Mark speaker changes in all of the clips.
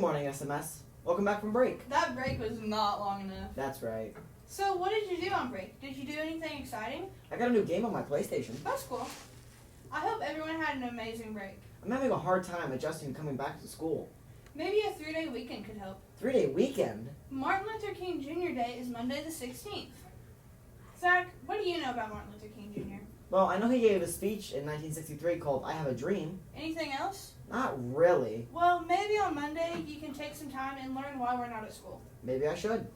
Speaker 1: morning, SMS. Welcome back from break.
Speaker 2: That break was not long enough.
Speaker 1: That's right.
Speaker 2: So what did you do on break? Did you do anything exciting?
Speaker 1: I got a new game on my PlayStation.
Speaker 2: That's cool. I hope everyone had an amazing break.
Speaker 1: I'm having a hard time adjusting to coming back to school.
Speaker 2: Maybe a 3-day weekend could help.
Speaker 1: 3-day weekend?
Speaker 2: Martin Luther King Jr. Day is Monday the 16th. Zach, what do you know about Martin Luther King Jr.?
Speaker 1: Well, I know he gave a speech in 1963 called I Have a Dream.
Speaker 2: Anything else?
Speaker 1: Not really.
Speaker 2: Well, maybe on Monday you can take some time and learn why we're not at school.
Speaker 1: Maybe I should.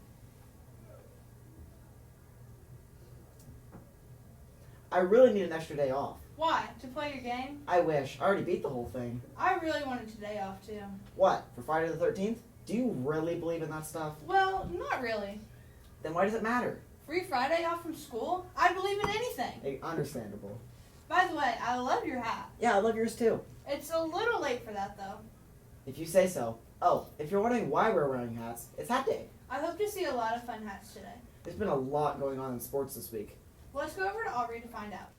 Speaker 1: I really need an extra day off.
Speaker 2: Why? To play your game?
Speaker 1: I wish. I already beat the whole thing.
Speaker 2: I really wanted today off too.
Speaker 1: What? For Friday the 13th? Do you really believe in that stuff?
Speaker 2: Well, not really.
Speaker 1: Then why does it matter?
Speaker 2: Free Friday off from school? I believe in anything.
Speaker 1: Understandable.
Speaker 2: By the way, I love your hat.
Speaker 1: Yeah, I love yours too.
Speaker 2: It's a little late for that though.
Speaker 1: If you say so. Oh, if you're wondering why we're wearing hats, it's hat day.
Speaker 2: I hope to see a lot of fun hats today.
Speaker 1: There's been a lot going on in sports this week.
Speaker 2: Let's go over to Aubrey to find out.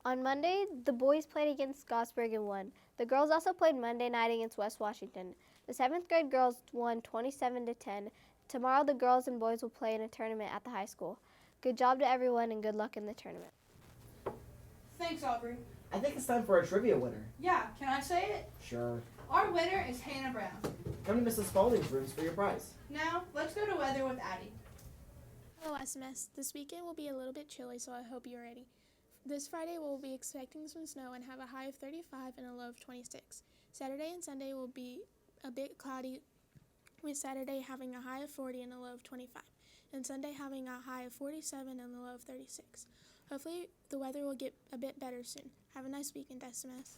Speaker 3: On Monday, the boys played against Scottsburg and won. The girls also played Monday night against West Washington. The 7th grade girls won 27-10. Tomorrow, the girls and boys will play in a tournament at the high school. Good job to everyone and good luck in the tournament.
Speaker 2: Thanks, Aubrey.
Speaker 1: I think it's time for a trivia winner.
Speaker 2: Yeah, can I say it?
Speaker 1: Sure.
Speaker 2: Our winner is Hannah Brown.
Speaker 1: Come to Mrs. Spalding's rooms for your prize.
Speaker 2: Now, let's go to weather with Addie.
Speaker 4: Hello, SMS. This weekend will be a little bit chilly, so I hope you're ready. This Friday, we'll be expecting some snow and have a high of 35 and a low of 26. Saturday and Sunday will be a bit cloudy, with Saturday having a high of 40 and a low of 25, and Sunday having a high of 47 and a low of 36. Hopefully, the weather will get a bit better soon. Have a nice weekend, SMS.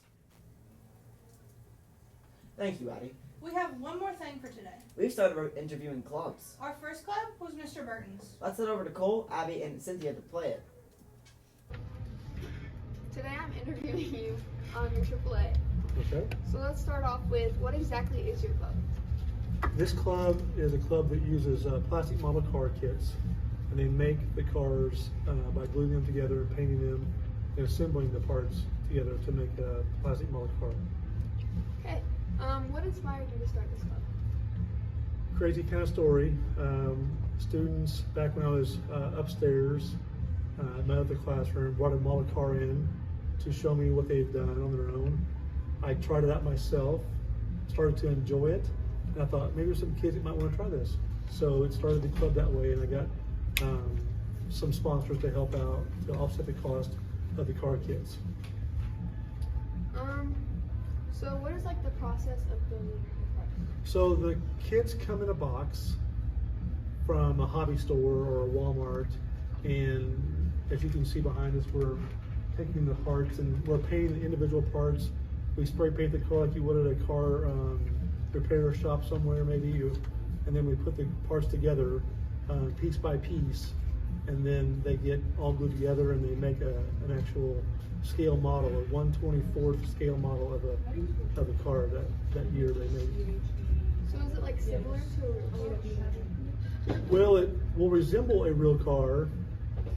Speaker 1: Thank you, Addie.
Speaker 2: We have one more thing for today.
Speaker 1: We've started interviewing clubs.
Speaker 2: Our first club was Mr. Burton's.
Speaker 1: Let's head over to Cole, Abby, and Cynthia to play it.
Speaker 5: Today I'm interviewing you on your AAA.
Speaker 6: Okay.
Speaker 5: So let's start off with, what exactly is your club?
Speaker 6: This club is a club that uses plastic model car kits, and they make the cars by gluing them together and painting them and assembling the parts together to make a plastic model car.
Speaker 5: Okay. What inspired you to start this club?
Speaker 6: Crazy kind of story. Students, back when I was upstairs in my other classroom, brought a model car in to show me what they've done on their own. I tried it out myself, started to enjoy it, and I thought maybe there's some kids that might want to try this. So it started the club that way, and I got some sponsors to help out to offset the cost of the car kits.
Speaker 5: So what is like the process of building your car?
Speaker 6: So the kits come in a box from a hobby store or a Walmart, and as you can see behind us, we're taking the parts and we're painting the individual parts. We spray paint the car like you would at a car repair shop somewhere maybe, and then we put the parts together piece by piece, and then they get all glued together and they make an actual scale model, a 1/24th scale model of a car that year they made.
Speaker 5: So is it like similar to a real car?
Speaker 6: Well, it will resemble a real car.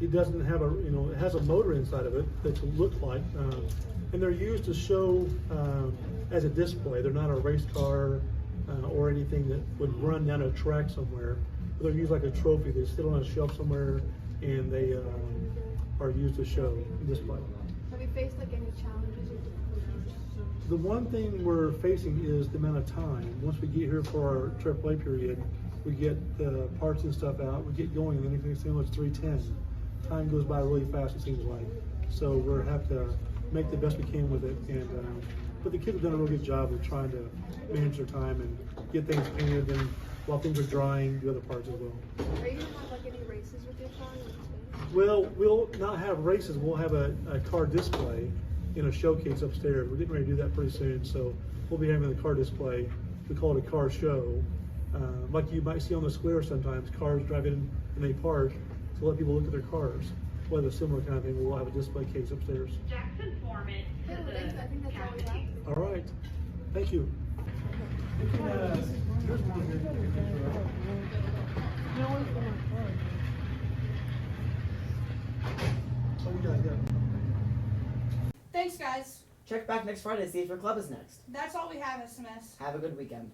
Speaker 6: It doesn't have it has a motor inside of it that will look like, and they're used to show as a display. They're not a race car or anything that would run down a track somewhere. They're used like a trophy. They sit on a shelf somewhere, and they are used to show and display.
Speaker 5: Have you faced like any challenges or difficulties?
Speaker 6: The one thing we're facing is the amount of time. Once we get here for our AAA period, we get the parts and stuff out, we get going, and then it's 3:10. Time goes by really fast, it seems like. So we're have to make the best we can with it. And but the kids have done a real good job of trying to manage their time and get things painted, and while things are drying, do other parts as well.
Speaker 5: Are you gonna have like any races with your car?
Speaker 6: Well, we'll not have races. We'll have a car display in a showcase upstairs. We're getting ready to do that pretty soon, so we'll be having the car display. We call it a car show. Like you might see on the square sometimes, cars drive in and they park to let people look at their cars. We'll have a similar kind of thing. We'll have a display case upstairs.
Speaker 7: Jackson Foreman.
Speaker 5: Yeah, well, thanks. I think that's all we have.
Speaker 6: All right. Thank you.
Speaker 2: Thanks, guys.
Speaker 1: Check back next Friday to see if your club is next.
Speaker 2: That's all we have, SMS.
Speaker 1: Have a good weekend.